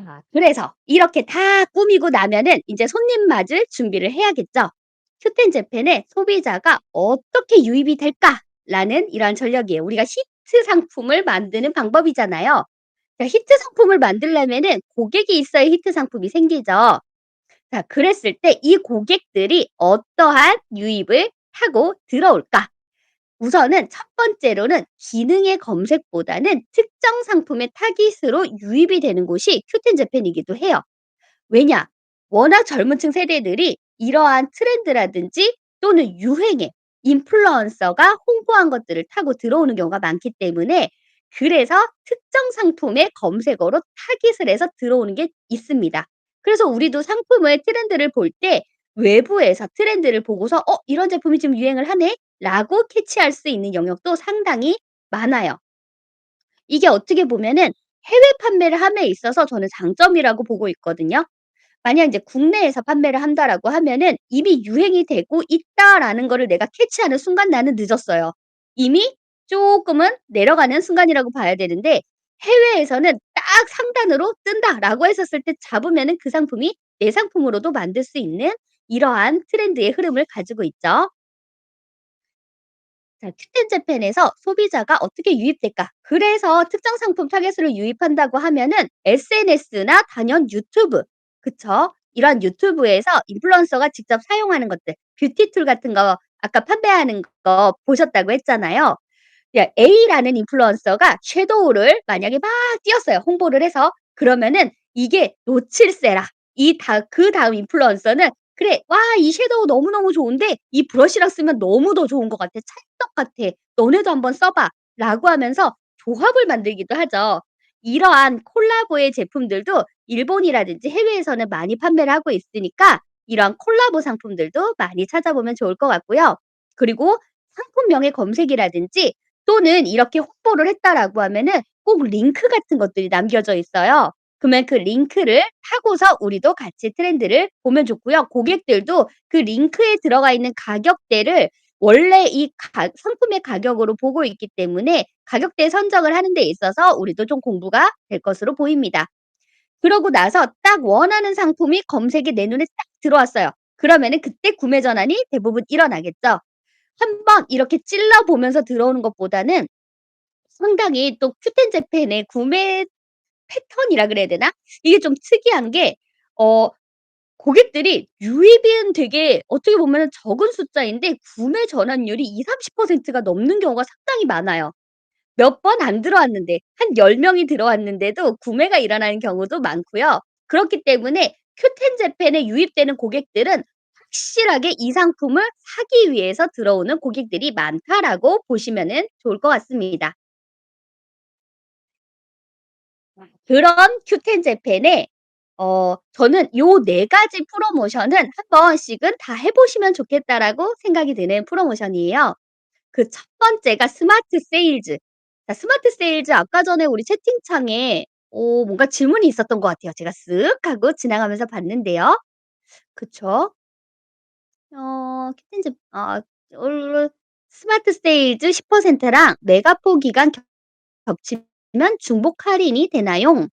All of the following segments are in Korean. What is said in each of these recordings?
자, 그래서 이렇게 다 꾸미고 나면은 이제 손님 맞을 준비를 해야겠죠. 큐텐 재팬에 소비자가 어떻게 유입이 될까라는 이러한 전략이에요. 우리가 히트 상품을 만드는 방법이잖아요. 자, 히트 상품을 만들려면은 고객이 있어야 히트 상품이 생기죠. 자, 그랬을 때 이 고객들이 어떠한 유입을 하고 들어올까? 우선은 첫 번째로는 기능의 검색보다는 특정 상품의 타깃으로 유입이 되는 곳이 큐텐 재팬이기도 해요. 왜냐? 워낙 젊은 층 세대들이 이러한 트렌드라든지 또는 유행에 인플루언서가 홍보한 것들을 타고 들어오는 경우가 많기 때문에 그래서 특정 상품의 검색어로 타깃을 해서 들어오는 게 있습니다. 그래서 우리도 상품의 트렌드를 볼 때 외부에서 트렌드를 보고서 '이런 제품이 지금 유행을 하네.'라고 캐치할 수 있는 영역도 상당히 많아요. 이게 어떻게 보면은 해외 판매를 함에 있어서 저는 장점이라고 보고 있거든요. 만약 인제 국내에서 판매를 한다라고 하면은 이미 유행이 되고 있다라는 거를 내가 캐치하는 순간 나는 늦었어요. 이미 쪼끔은 내려가는 순간이라고 봐야 되는데 해외에서는 딱 상단으로 뜬다라고 했었을 때 잡으면은 그 상품이 내 상품으로도 만들 수 있는 이러한 트렌드의 흐름을 가지고 있죠. 자, 큐텐 재팬에서 소비자가 어떻게 유입될까? 그래서 특정 상품 타겟으로 유입한다고 하면은 SNS나 단연 유튜브, 그쵸? 이런 유튜브에서 인플루언서가 직접 사용하는 것들, 뷰티 툴 같은 거 아까 판매하는 거 보셨다고 했잖아요. 야, A라는 인플루언서가 섀도우를 만약에 막 띄었어요, 홍보를 해서. 그러면은 이게 놓칠세라. 그다음 인플루언서는 "그래. 와 이 섀도우 너무너무 좋은데 이 브러쉬랑 쓰면 너무 더 좋은 것 같아. 찰떡 같아. 너네도 한번 써 봐."라고 하면서 조합을 만들기도 하죠. 이러한 콜라보의 제품들도 일본이라든지 해외에서는 많이 판매를 하고 있으니까 이러한 콜라보 상품들도 많이 찾아보면 좋을 것 같고요. 그리고 상품명의 검색이라든지 또는 이렇게 홍보를 했다라고 하면은 꼭 링크 같은 것들이 남겨져 있어요. 그러면 그 링크를 타고서 우리도 같이 트렌드를 보면 좋고요. 고객들도 그 링크에 들어가 있는 가격대를 원래 이 상품의 가격으로 보고 있기 때문에 가격대 선정을 하는 데 있어서 우리도 좀 공부가 될 것으로 보입니다. 그러고 나서 딱 원하는 상품이 검색에 내 눈에 딱 들어왔어요. 그러면은 그때 구매 전환이 대부분 일어나겠죠. 한번 이렇게 찔러 보면서 들어오는 것보다는 상당히 또 큐텐 재팬의 구매 패턴이라 그래야 되나? 이게 좀 특이한 게 어 고객들이 유입은 되게 어떻게 보면은 적은 숫자인데 구매 전환율이 20-30%가 넘는 경우가 상당히 많아요. 몇 번 안 들어왔는데 한 10 명이 들어왔는데도 구매가 일어나는 경우도 많고요. 그렇기 때문에 큐텐 재팬에 유입되는 고객들은 확실하게 이 상품을 사기 위해서 들어오는 고객들이 많다라고 보시면은 좋을 것 같습니다. 그런 큐텐 재팬에 저는 요 4 가지 프로모션은 한 번씩은 다 해 보시면 좋겠다라고 생각이 드는 프로모션이에요. 그 첫 번째가 스마트 세일즈. 자, 스마트 세일즈 아까 전에 우리 채팅창에 뭔가 질문이 있었던 것 같아요. 제가 쓱 하고 지나가면서 봤는데요. 그쵸? 큐텐 제 스마트 세일즈 10% 랑 메가포 기간 겹치면 중복 할인이 되나요?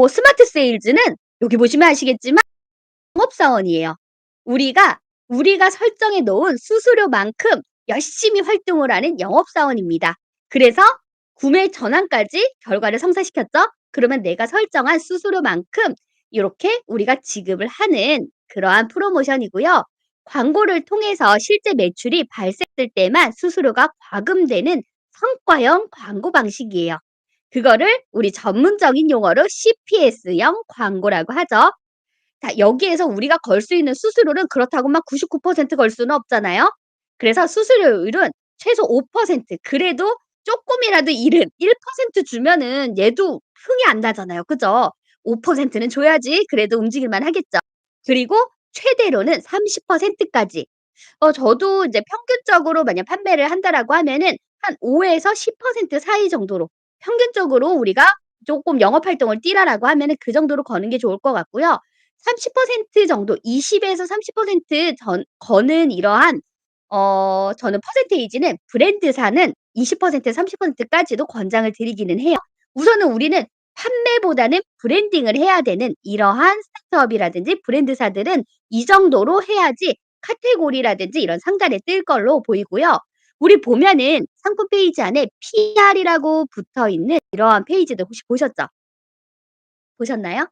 스마트 세일즈는 여기 보시면 아시겠지만 영업사원이에요. 우리가, 우리가 설정해 놓은 수수료만큼 열심히 활동을 하는 영업사원입니다. 그래서 구매 전환까지 결과를 성사시켰죠? 그러면 내가 설정한 수수료만큼 이렇게 우리가 지급을 하는 그러한 프로모션이고요. 광고를 통해서 실제 매출이 발생될 때만 수수료가 과금되는 성과형 광고 방식이에요. 그거를 우리 전문적인 용어로 CPS형 광고라고 하죠. 자, 여기에서 우리가 걸 수 있는 수수료는 그렇다고 막 99%걸 수는 없잖아요. 그래서 수수료율은 최소 5%, 그래도 쪼끔이라도 잃은 1% 주면은 얘도 흥이 안 나잖아요. 그죠? 5%는 줘야지 그래도 움직일 만하겠죠. 그리고 최대로는 30% 까지. 저도 이제 평균적으로 만약 판매를 한다라고 하면은 한 5 에서 10% 사이 정도로 평균적으로 우리가 쪼끔 영업 활동을 뛰라라고 하면은 그 정도로 거는 게 좋을 것 같고요. 30% 정도 20 에서 30% 거는 이러한 저는 퍼센테이지는 브랜드사는 20% 30% 까지도 권장을 드리기는 해요. 우선은 우리는 판매보다는 브랜딩을 해야 되는 이러한 스타트업이라든지 브랜드사들은 이 정도로 해야지 카테고리라든지 이런 상단에 뜰 걸로 보이고요. 우리 보면은 상품 페이지 안에 PR이라고 붙어 있는 이러한 페이지도 혹시 보셨죠? 보셨나요?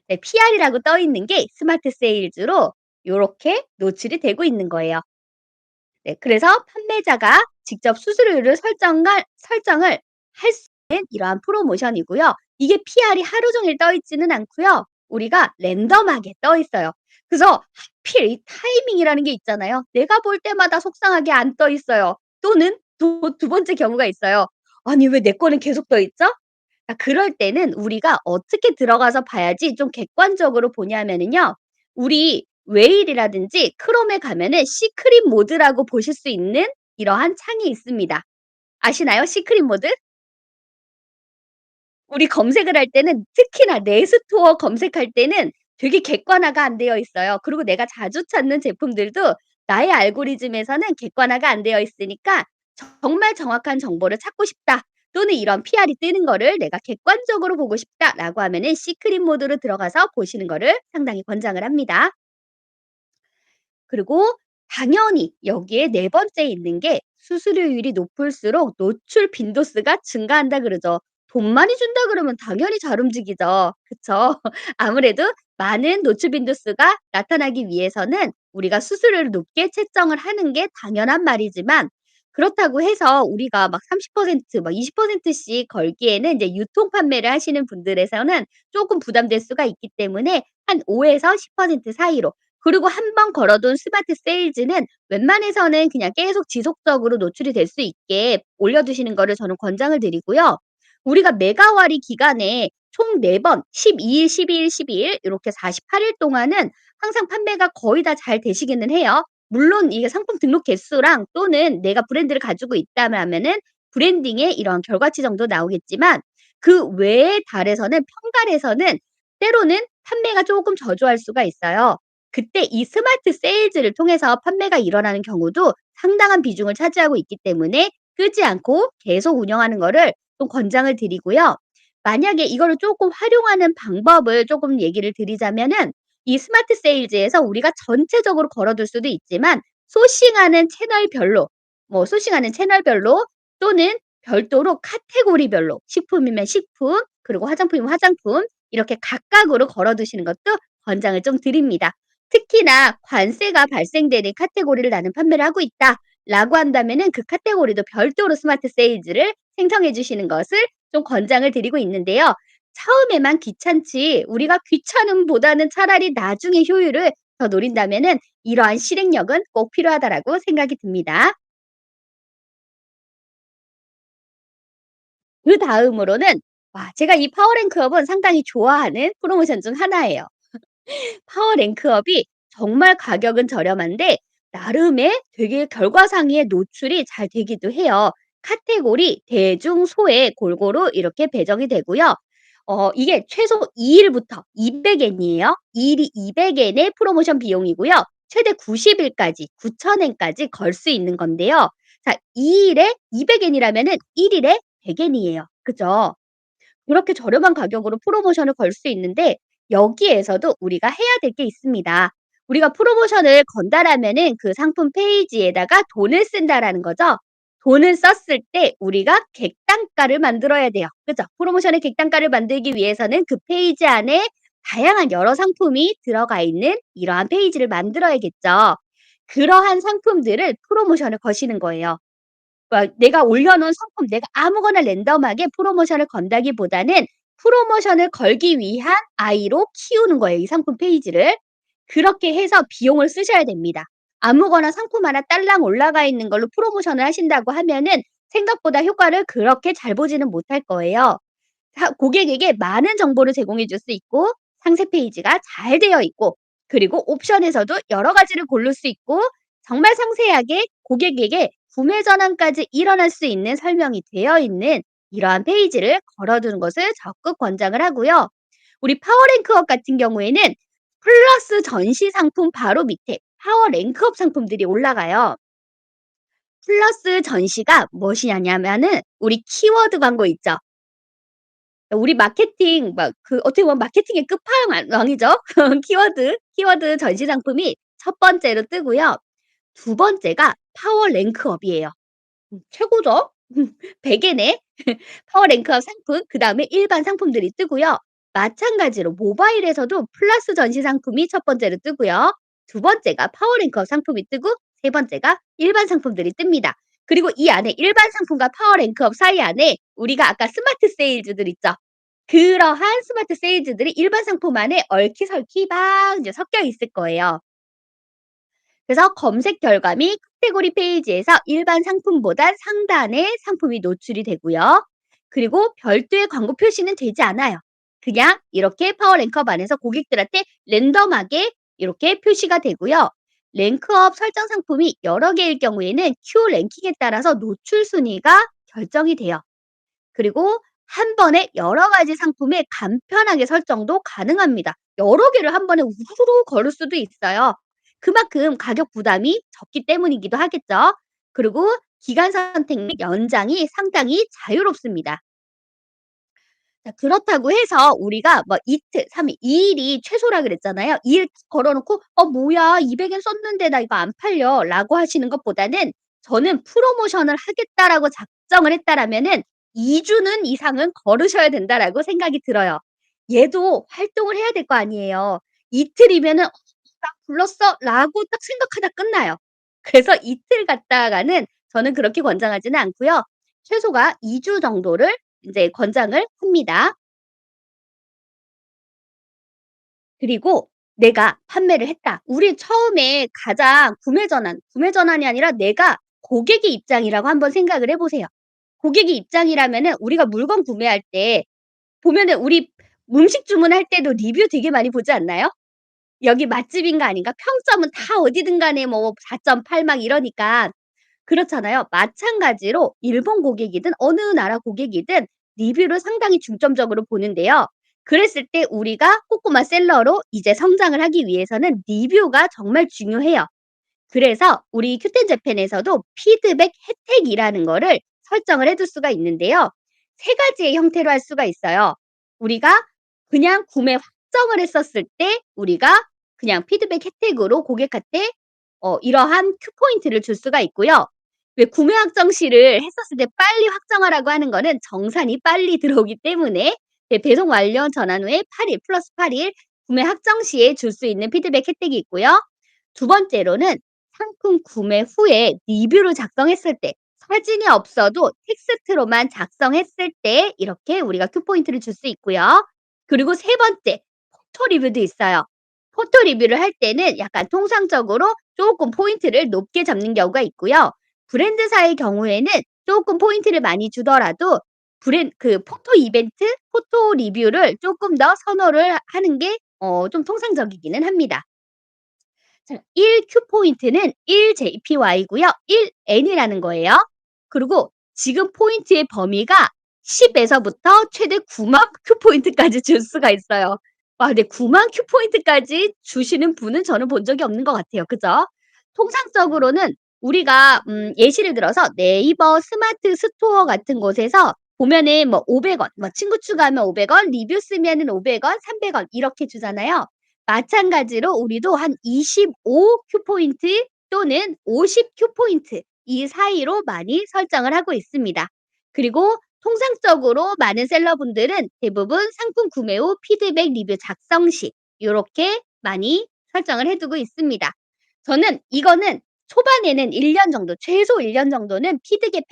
네, PR이라고 떠 있는 게 스마트 세일즈로 요렇게 노출이 되고 있는 거예요. 네, 그래서 판매자가 직접 수수료를 설정을 할 수 있는 이러한 프로모션이고요. 이게 PR이 하루 종일 떠 있지는 않고요. 우리가 랜덤하게 떠 있어요. 그래서 하필 이 타이밍이라는 게 있잖아요. 내가 볼 때마다 속상하게 안 떠 있어요. 또는 두 번째 경우가 있어요. '아니 왜 내 거는 계속 떠 있죠?' 그럴 때는 우리가 어떻게 들어가서 봐야지 좀 객관적으로 보냐면은요. 우리 웨일이라든지 크롬에 가면은 시크릿 모드라고 보실 수 있는 이러한 창이 있습니다. 아시나요? 시크릿 모드? 우리 검색을 할 때는 특히나 내 스토어 검색할 때는 되게 객관화가 안 되어 있어요. 그리고 내가 자주 찾는 제품들도 나의 알고리즘에서는 객관화가 안 되어 있으니까 정말 정확한 정보를 찾고 싶다. 또는 이런 PR이 뜨는 거를 내가 객관적으로 보고 싶다라고 하면은 시크릿 모드로 들어가서 보시는 거를 상당히 권장을 합니다. 그리고 당연히 여기에 네 번째 있는 게 수수료율이 높을수록 노출 빈도수가 증가한다 그러죠. 돈 많이 준다 그러면 당연히 잘 움직이죠. 그쵸? 아무래도 많은 노출 빈도수가 나타나기 위해서는 우리가 수수료를 높게 책정을 하는 게 당연한 말이지만 그렇다고 해서 우리가 막 30%막 20%씩 걸기에는 이제 유통 판매를 하시는 분들에서는 쪼끔 부담될 수가 있기 때문에 한 5에서 10% 사이로 그리고 한 번 걸어둔 스마트 세일즈는 웬만해서는 그냥 계속 지속적으로 노출이 될 수 있게 올려두시는 거를 저는 권장을 드리고요. 우리가 메가割기간에 총 4번 12 일, 12 일, 12일 이렇게 48일 동안은 항상 판매가 거의 다 잘 되시기는 해요. 물론 이게 상품 등록 개수랑 또는 내가 브랜드를 가지고 있다면은 브랜딩의 이런 결과치 정도 나오겠지만 그 외의 달에서는 평달에서는 때로는 판매가 쪼금 저조할 수가 있어요. 그때 이 스마트 세일즈를 통해서 판매가 일어나는 경우도 상당한 비중을 차지하고 있기 때문에 끄지 않고 계속 운영하는 거를 좀 권장을 드리고요. 만약에 이거를 쪼끔 활용하는 방법을 쪼금 얘기를 드리자면은 이 스마트 세일즈에서 우리가 전체적으로 걸어둘 수도 있지만 소싱하는 채널별로 소싱하는 채널별로 또는 별도로 카테고리별로 식품이면 식품 그리고 화장품이면 화장품 이렇게 각각으로 걸어두시는 것도 권장을 좀 드립니다. 특히나 관세가 발생되는 카테고리를 나는 판매를 하고 있다라고 한다면은 그 카테고리도 별도로 스마트 세일즈를 생성해 주시는 것을 좀 권장을 드리고 있는데요. 처음에만 귀찮지 우리가 귀찮음보다는 차라리 나중에 효율을 더 노린다면은 이러한 실행력은 꼭 필요하다라고 생각이 듭니다. 그다음으로는 제가 이 파워랭크업은 상당히 좋아하는 프로모션 중 하나예요. 파워랭크업이 정말 가격은 저렴한데 나름의 되게 결과상의 노출이 잘 되기도 해요. 카테고리 대중 소에 골고루 이렇게 배정이 되고요. 이게 최소 2 일부터 200 엔이에요. 2 일이 200 엔의 프로모션 비용이고요. 최대 90 일까지 9,000 엔까지 걸 수 있는 건데요. 자 2 일에 200 엔이라면은 1 일에 100 엔이에요. 그죠? 그렇게 저렴한 가격으로 프로모션을 걸 수 있는데 여기에서도 우리가 해야 될 게 있습니다. 우리가 프로모션을 건다라면은 그 상품 페이지에다가 돈을 쓴다라는 거죠. 돈을 썼을 때 우리가 객단가를 만들어야 돼요. 그죠? 프로모션의 객단가를 만들기 위해서는 그 페이지 안에 다양한 여러 상품이 들어가 있는 이러한 페이지를 만들어야겠죠. 그러한 상품들을 프로모션을 거시는 거예요. 그러니까 내가 올려 놓은 상품 내가 아무거나 랜덤하게 프로모션을 건다기보다는 프로모션을 걸기 위한 아이로 키우는 거예요, 이 상품 페이지를. 그렇게 해서 비용을 쓰셔야 됩니다. 아무거나 상품 하나 딸랑 올라가 있는 걸로 프로모션을 하신다고 하면은 생각보다 효과를 그렇게 잘 보지는 못할 거예요. 고객에게 많은 정보를 제공해 줄 수 있고 상세 페이지가 잘 되어 있고 그리고 옵션에서도 여러 가지를 고를 수 있고 정말 상세하게 고객에게 구매 전환까지 일어날 수 있는 설명이 되어 있는 이러한 페이지를 걸어두는 것을 적극 권장을 하고요. 우리 파워랭크업 같은 경우에는 플러스 전시 상품 바로 밑에 파워랭크업 상품들이 올라가요. 플러스 전시가 무엇이냐면은 우리 키워드 광고 있죠. 우리 마케팅 막 그 어떻게 보면 마케팅의 끝판왕이죠. 키워드 전시 상품이 첫 번째로 뜨고요. 두 번째가 파워 랭크업이에요. 최고죠. 100 에네. 파워 랭크업 상품 그다음에 일반 상품들이 뜨고요. 마찬가지로 모바일에서도 플러스 전시 상품이 첫 번째로 뜨고요. 두 번째가 파워 랭크업 상품이 뜨고 세 번째가 일반 상품들이 뜹니다. 그리고 이 안에 일반 상품과 파워 랭크업 사이 안에 우리가 아까 스마트 세일즈들 있죠. 그러한 스마트 세일즈들이 일반 상품 안에 얽히설키 막 이제 섞여 있을 거예요. 그래서 검색 결과 및 카테고리 페이지에서 일반 상품보다 상단에 상품이 노출이 되고요. 그리고 별도의 광고 표시는 되지 않아요. 그냥 이렇게 파워 랭크업 안에서 고객들한테 랜덤하게 이렇게 표시가 되고요. 랭크업 설정 상품이 여러 개일 경우에는 큐 랭킹에 따라서 노출 순위가 결정이 돼요. 그리고 한 번에 여러 가지 상품에 간편하게 설정도 가능합니다. 여러 개를 한 번에 우르르 걸을 수도 있어요. 그만큼 가격 부담이 적기 때문이기도 하겠죠. 그리고 기간 선택 및 연장이 상당히 자유롭습니다. 자 그렇다고 해서 우리가 뭐 이틀, 3일, 2 일이 최소라 그랬잖아요. 2일 걸어 놓고 '어 뭐야 200엔 썼는데 나 이거 안 팔려.'라고 하시는 것보다는 저는 '프로모션을 하겠다.'라고 작정을 했다라면은 2 주는 이상은 걸으셔야 된다라고 생각이 들어요. 얘도 활동을 해야 될 거 아니에요. 이틀이면은 '어 나 불렀어.'라고 딱 생각하다 끝나요. 그래서 이틀 갔다가는 저는 그렇게 권장하지는 않고요. 최소가 2주 정도를 인제 권장을 합니다. 그리고 내가 판매를 했다. 우리 처음에 가장 구매 전환이 아니라 내가 고객의 입장이라고 한번 생각을 해 보세요. 고객의 입장이라면은 우리가 물건 구매할 때 보면은 우리 음식 주문할 때도 리뷰 되게 많이 보지 않나요? 여기 맛집인가 아닌가 평점은 다 어디든 간에 뭐 4.8 막 이러니까 그렇잖아요. 마찬가지로 일본 고객이든 어느 나라 고객이든 리뷰를 상당히 중점적으로 보는데요. 그랬을 때 우리가 꼬꼬마 셀러로 이제 성장을 하기 위해서는 리뷰가 정말 중요해요. 그래서 우리 큐텐 재팬에서도 피드백 혜택이라는 거를 설정을 해둘 수가 있는데요. 세 가지의 형태로 할 수가 있어요. 우리가 그냥 구매 확정을 했었을 때 우리가 그냥 피드백 혜택으로 고객한테 이러한 큐포인트를 줄 수가 있고요. 왜 구매 확정 시를 했었을 때 빨리 확정하라고 하는 거는 정산이 빨리 들어오기 때문에 배송 완료 전환 후에 8일 플러스 8일 구매 확정 시에 줄 수 있는 피드백 혜택이 있고요. 두 번째로는 상품 구매 후에 리뷰를 작성했을 때 사진이 없어도 텍스트로만 작성했을 때 이렇게 우리가 큐포인트를 줄 수 있고요. 그리고 세 번째 포토 리뷰도 있어요. 포토 리뷰를 할 때는 약간 통상적으로 쪼끔 포인트를 높게 잡는 경우가 있고요. 브랜드사의 경우에는 쪼끔 포인트를 많이 주더라도 포토 이벤트, 포토 리뷰를 쪼끔 더 선호를 하는 게 좀 통상적이기는 합니다. 자 1 큐 포인트는 1 JPY고요. 1 N이라는 거예요. 그리고 지금 포인트의 범위가 10 에서부터 최대 90,000 큐 포인트까지 줄 수가 있어요. 와 근데 90,000 큐 포인트까지 주시는 분은 저는 본 적이 없는 것 같아요. 그죠? 통상적으로는 우리가 예시를 들어서 네이버 스마트 스토어 같은 곳에서 보면은 뭐 500 원, 뭐 친구 추가하면 500 원, 리뷰 쓰면은 500 원, 300원 이렇게 주잖아요. 마찬가지로 우리도 한 25 큐포인트 또는 50 큐포인트 이 사이로 많이 설정을 하고 있습니다. 그리고 통상적으로 많은 셀러분들은 대부분 상품 구매 후 피드백 리뷰 작성 시 요렇게 많이 설정을 해 두고 있습니다. 저는 이거는 초반에는 1년 정도 최소 1년 정도는 피드백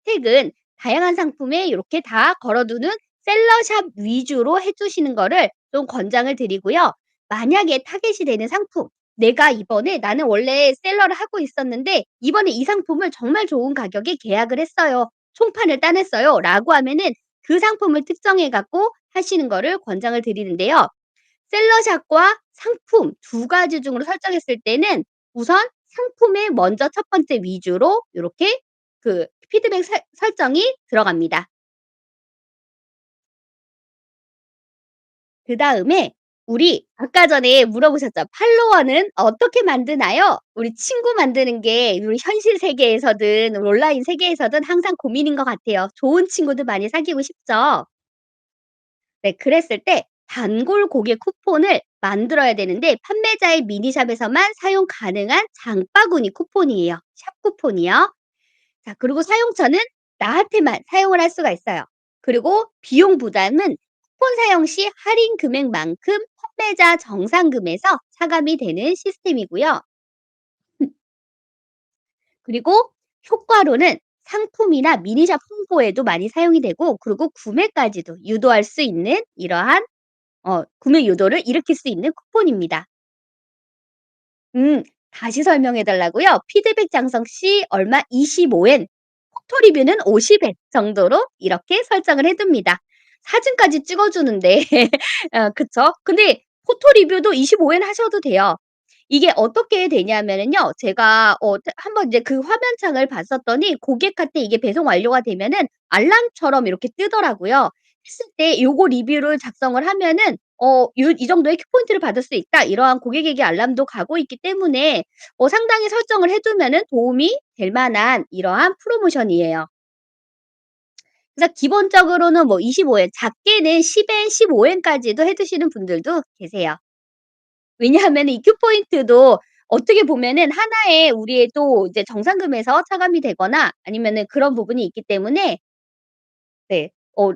혜택은 다양한 상품에 요렇게 다 걸어 두는 셀러샵 위주로 해 주시는 거를 좀 권장을 드리고요. 만약에 타겟이 되는 상품, 내가 이번에 나는 원래 셀러를 하고 있었는데 이번에 이 상품을 정말 좋은 가격에 계약을 했어요. 총판을 따냈어요. 라고 하면은 그 상품을 특정해 갖고 하시는 거를 권장을 드리는데요. 셀러샷과 상품 두 가지 중으로 설정했을 때는 우선 상품에 먼저 첫 번째 위주로 요렇게 그 피드백 설정이 들어갑니다. 그다음에 우리 아까 전에 물어보셨죠. "팔로워는 어떻게 만드나요?" 우리 친구 만드는 게 우리 현실 세계에서든 온라인 세계에서든 항상 고민인 것 같아요. 좋은 친구들 많이 사귀고 싶죠. 네, 그랬을 때 단골 고객 쿠폰을 만들어야 되는데 판매자의 미니샵에서만 사용 가능한 장바구니 쿠폰이에요. 샵 쿠폰이요. 자, 그리고 사용처는 나한테만 사용을 할 수가 있어요. 그리고 비용 부담은 쿠폰 사용 시 할인 금액만큼 판매자 정상금에서 차감이 되는 시스템이고요. 그리고 효과로는 상품이나 미니샵 홍보에도 많이 사용이 되고 그리고 구매까지도 유도할 수 있는 이러한 구매 유도를 일으킬 수 있는 쿠폰입니다. 음 다시 설명해 달라고요? 피드백 작성 시 얼마 25엔, 포토 리뷰는 50엔 정도로 이렇게 설정을 해 둡니다. 사진까지 찍어 주는데 그쵸? 근데 포토 리뷰도 25엔 하셔도 돼요. 이게 어떻게 되냐면은요. 제가 한번 이제 그 화면창을 봤었더니 고객한테 이게 배송 완료가 되면은 알람처럼 이렇게 뜨더라고요. 했을 때 요거 리뷰를 작성을 하면은 요 "이 정도의 큐포인트를 받을 수 있다." 이러한 고객에게 알람도 가고 있기 때문에 상당히 설정을 해 두면은 도움이 될 만한 이러한 프로모션이에요. 그래서 기본적으로는 뭐 25엔, 작게는 10엔, 15엔까지도 해 두시는 분들도 계세요. 왜냐하면은 이 큐포인트도 어떻게 보면은 하나의 우리의 또 이제 정상금에서 차감이 되거나 아니면은 그런 부분이 있기 때문에 네.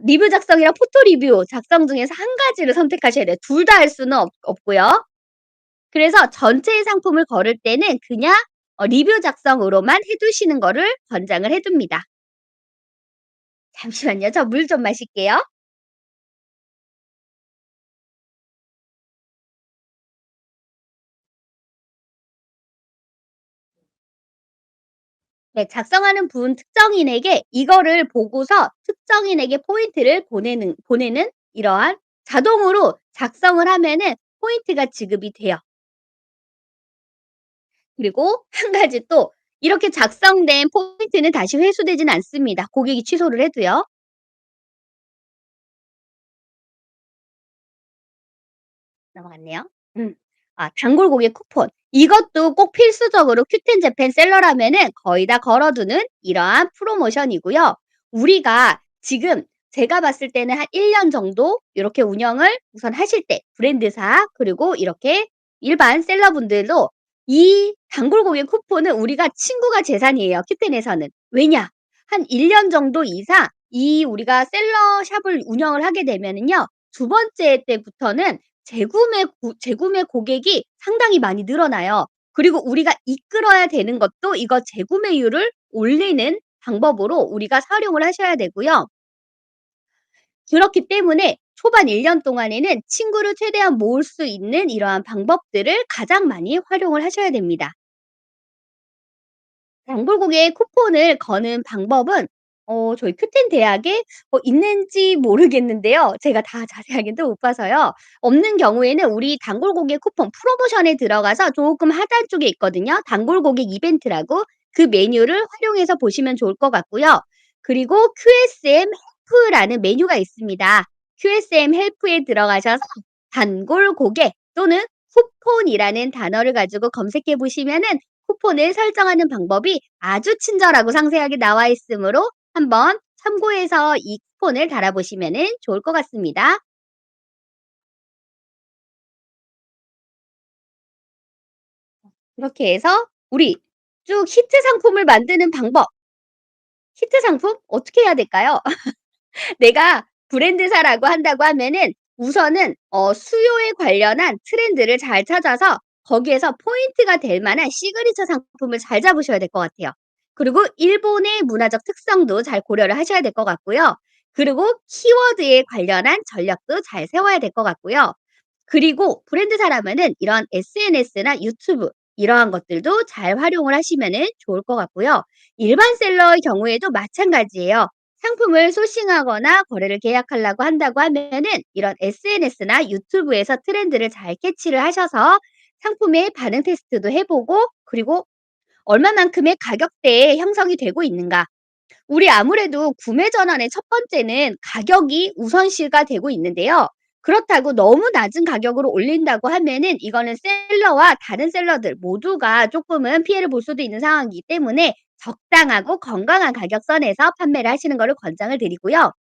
리뷰 작성이랑 포토 리뷰 작성 중에서 한 가지를 선택하셔야 돼요. 둘 다 할 수는 없고요. 그래서 전체 상품을 걸을 때는 그냥 리뷰 작성으로만 해 두시는 거를 권장을 해 둡니다. 잠시만요. 저 물 좀 마실게요. 네. 작성하는 분 특정인에게 이거를 보고서 특정인에게 포인트를 보내는 이러한 자동으로 작성을 하면은 포인트가 지급이 돼요. 그리고 한 가지 또 이렇게 작성된 포인트는 다시 회수되지는 않습니다, 고객이 취소를 해도요. 넘어갔네요. 음. 단골 고객 쿠폰. 이것도 꼭 필수적으로 큐텐 재팬 셀러라면은 거의 다 걸어두는 이러한 프로모션이고요. 우리가 지금 제가 봤을 때는 한 1년 정도 요렇게 운영을 우선 하실 때 브랜드사 그리고 이렇게 일반 셀러분들도 이 단골 고객 쿠폰은 우리가 친구가 재산이에요, 큐텐에서는. 왜냐? 한 1년 정도 이상 이 우리가 셀러 샵을 운영을 하게 되면은요. 두 번째 때부터는 재구매 고객이 상당히 많이 늘어나요. 그리고 우리가 이끌어야 되는 것도 이거 재구매율을 올리는 방법으로 우리가 활용을 하셔야 되고요. 그렇기 때문에 초반 1년 동안에는 친구를 최대한 모을 수 있는 이러한 방법들을 가장 많이 활용을 하셔야 됩니다. 장볼곡에 쿠폰을 거는 방법은 저희 큐텐 대학에 있는지 모르겠는데요. 제가 다 자세하게는 못 봐서요. 없는 경우에는 우리 단골 고객 쿠폰 프로모션에 들어가서 조금 하단 쪽에 있거든요. 단골 고객 이벤트라고 그 메뉴를 활용해서 보시면 좋을 것 같고요. 그리고 QSM 헬프라는 메뉴가 있습니다. QSM 헬프에 들어가셔서 단골 고객 또는 쿠폰이라는 단어를 가지고 검색해 보시면은 쿠폰을 설정하는 방법이 아주 친절하고 상세하게 나와 있으므로 한번 참고해서 이 쿠폰을 달아보시면은 좋을 것 같습니다. 이렇게 해서 우리 쭉 히트 상품을 만드는 방법, 히트 상품 어떻게 해야 될까요? 내가 브랜드사라고 한다고 하면은 우선은 수요에 관련한 트렌드를 잘 찾아서 거기에서 포인트가 될 만한 시그니처 상품을 잘 잡으셔야 될 것 같아요. 그리고 일본의 문화적 특성도 잘 고려를 하셔야 될 것 같고요. 그리고 키워드에 관련한 전략도 잘 세워야 될 것 같고요. 그리고 브랜드사라면은 이런 SNS나 유튜브 이러한 것들도 잘 활용을 하시면은 좋을 것 같고요. 일반 셀러의 경우에도 마찬가지예요. 상품을 소싱하거나 거래를 계약하려고 한다고 하면은 이런 SNS나 유튜브에서 트렌드를 잘 캐치를 하셔서 상품의 반응 테스트도 해 보고 그리고 얼마만큼의 가격대에 형성이 되고 있는가. 우리 아무래도 구매 전환의 첫 번째는 가격이 우선시가 되고 있는데요. 그렇다고 너무 낮은 가격으로 올린다고 하면은 이거는 셀러와 다른 셀러들 모두가 쪼끔은 피해를 볼 수도 있는 상황이기 때문에 적당하고 건강한 가격선에서 판매를 하시는 거를 권장을 드리고요.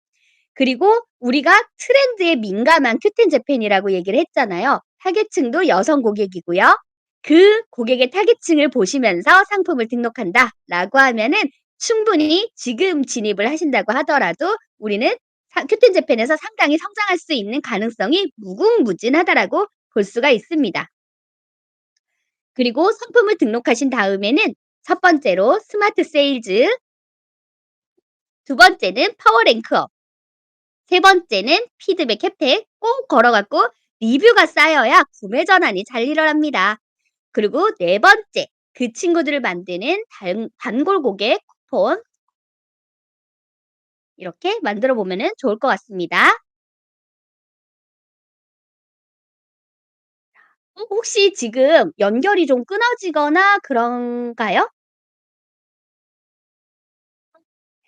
그리고 우리가 트렌드에 민감한 큐텐 재팬이라고 얘기를 했잖아요. 타겟층도 여성 고객이고요. 그 고객의 타겟층을 보시면서 상품을 등록한다라고 하면은 충분히 지금 진입을 하신다고 하더라도 우리는 큐텐 재팬에서 상당히 성장할 수 있는 가능성이 무궁무진하다라고 볼 수가 있습니다. 그리고 상품을 등록하신 다음에는 첫 번째로 스마트 세일즈, 두 번째는 파워 랭크업, 세 번째는 피드백 혜택 꼭 걸어 갖고 리뷰가 쌓여야 구매 전환이 잘 일어납니다. 그리고 네 번째, 그 친구들을 만드는 단골 고객 쿠폰 이렇게 만들어 보면은 좋을 것 같습니다. 혹시 지금 연결이 좀 끊어지거나 그런가요?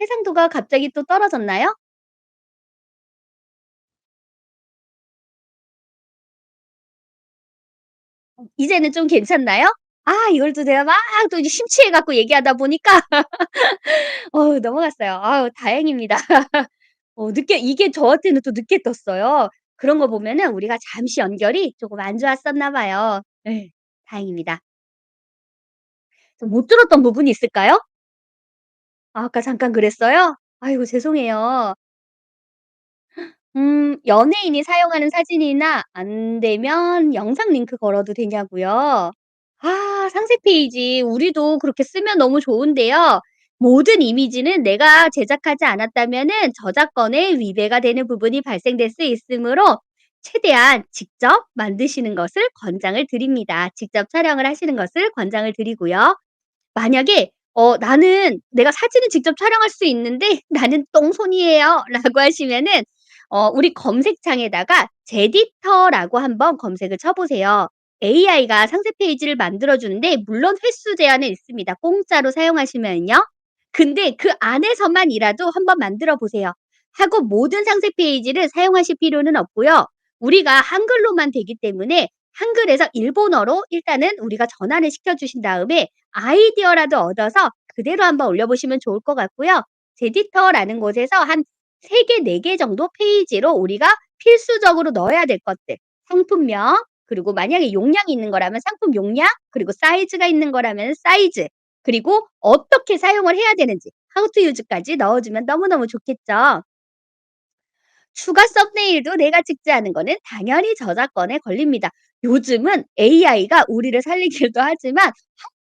해상도가 갑자기 또 떨어졌나요? 이제는 좀 괜찮나요? 이걸 또 제가 막 또 이제 심취해 갖고 얘기하다 보니까 넘어갔어요. 다행입니다. 늦게 이게 저한테는 또 늦게 떴어요. 그런 거 보면은 우리가 잠시 연결이 조금 안 좋았었나 봐요. 예. 다행입니다. 못 들었던 부분이 있을까요? 아까 잠깐 그랬어요? 아이고 죄송해요. 연예인이 사용하는 사진이나 안 되면 영상 링크 걸어도 되냐고요? 상세 페이지 우리도 그렇게 쓰면 너무 좋은데요. 모든 이미지는 내가 제작하지 않았다면은 저작권에 위배가 되는 부분이 발생될 수 있으므로 최대한 직접 만드시는 것을 권장을 드립니다. 직접 촬영을 하시는 것을 권장을 드리고요. 만약에 "나는 내가 사진을 직접 촬영할 수 있는데 나는 똥손이에요." 라고 하시면은 우리 검색창에다가 제디터라고 한번 검색을 쳐 보세요. AI가 상세 페이지를 만들어 주는데 물론 횟수 제한은 있습니다, 공짜로 사용하시면요. 근데 그 안에서만이라도 한번 만들어 보세요. 하고 모든 상세 페이지를 사용하실 필요는 없고요. 우리가 한글로만 되기 때문에 한글에서 일본어로 일단은 우리가 전환을 시켜 주신 다음에 아이디어라도 얻어서 그대로 한번 올려보시면 좋을 것 같고요. 제디터라는 곳에서 한 3 개, 4개 정도 페이지로 우리가 필수적으로 넣어야 될 것들, 상품명, 그리고 만약에 용량이 있는 거라면 상품 용량, 그리고 사이즈가 있는 거라면 사이즈, 그리고 어떻게 사용을 해야 되는지 how to use까지 넣어주면 너무너무 좋겠죠. 추가 썸네일도 내가 찍지 않은 거는 당연히 저작권에 걸립니다. 요즘은 AI가 우리를 살리기도 하지만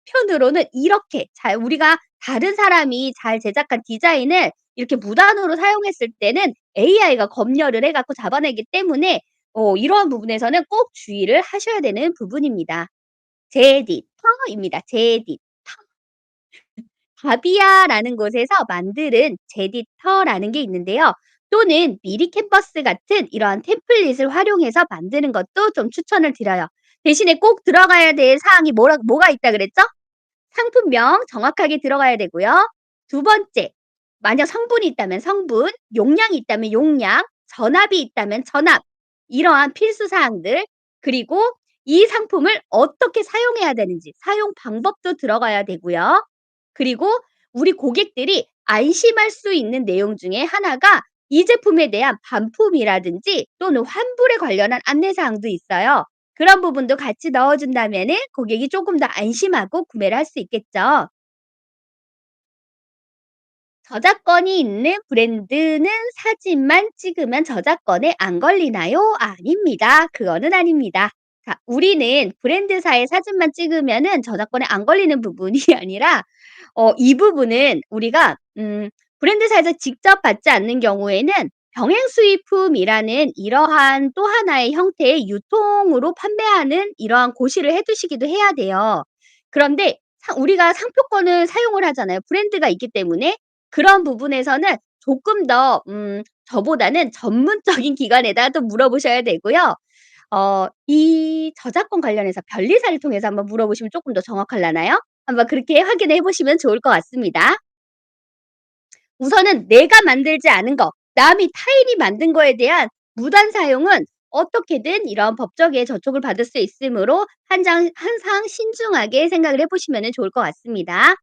한편으로는 이렇게 잘 우리가 다른 사람이 잘 제작한 디자인을 이렇게 무단으로 사용했을 때는 AI가 검열을 해 갖고 잡아내기 때문에 이러한 부분에서는 꼭 주의를 하셔야 되는 부분입니다. 제디터입니다. 제디터. 바비아라는 곳에서 만드는 제디터라는 게 있는데요. 또는 미리 캔버스 같은 이러한 템플릿을 활용해서 만드는 것도 좀 추천을 드려요. 대신에 꼭 들어가야 될 사항이 뭐가 있다 그랬죠? 상품명 정확하게 들어가야 되고요. 두 번째, 만약 성분이 있다면 성분, 용량이 있다면 용량, 전압이 있다면 전압, 이러한 필수 사항들, 그리고 이 상품을 어떻게 사용해야 되는지 사용 방법도 들어가야 되고요. 그리고 우리 고객들이 안심할 수 있는 내용 중에 하나가 이 제품에 대한 반품이라든지 또는 환불에 관련한 안내 사항도 있어요. 그런 부분도 같이 넣어 준다면은 고객이 조금 더 안심하고 구매를 할 수 있겠죠. 저작권이 있는 브랜드는 사진만 찍으면 저작권에 안 걸리나요? 아닙니다. 그거는 아닙니다. 자, 우리는 브랜드사의 사진만 찍으면은 저작권에 안 걸리는 부분이 아니라 이 부분은 우리가 브랜드사에서 직접 받지 않는 경우에는 병행 수입품이라는 이러한 또 하나의 형태의 유통으로 판매하는 이러한 고시를 해 두시기도 해야 돼요. 그런데 우리가 상표권을 사용을 하잖아요, 브랜드가 있기 때문에. 그런 부분에서는 조금 더 저보다는 전문적인 기관에다 또 물어보셔야 되고요. 이 저작권 관련해서 변리사를 통해서 한번 물어보시면 쪼끔 더 정확하려나요? 한번 그렇게 확인해 보시면 좋을 것 같습니다. 우선은 내가 만들지 않은 거, 남이 타인이 만든 거에 대한 무단 사용은 어떻게든 이런 법적의 저촉을 받을 수 있으므로 항상 신중하게 생각을 해 보시면은 좋을 것 같습니다.